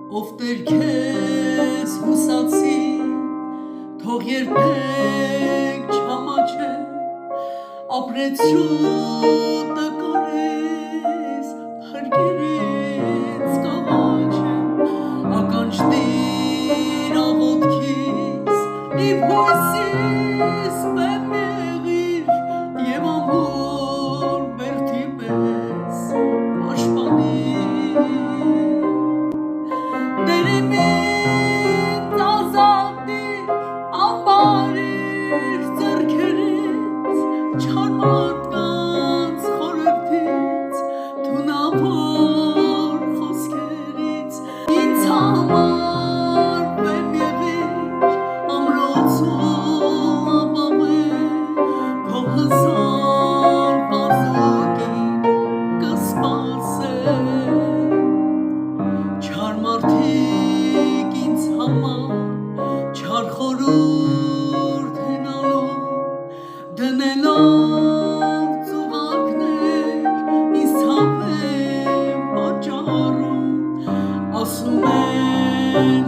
Ով Տեր քեզ հուսացի, թող երբեք չամաչե, ապրեցրուտը կարես, հարգերից կաղաչե, ականջ դիր աղոտքիս, իմ հույսիս բեմ եղիր, և ամուր բերդի պես պաշտպանիր, չար մարդկանց խորհրդից, թունավոր խոսքերից, ինձ համար բեմ եղիր, ամրոցում ապավեր, քո հզոր բազուկին կսպասեր, չար մարդիկ ինձ համար, չար խորհուրդ հենալու, դնելով ծուղակներ, ինձ ցավ են պատճառում, ասում են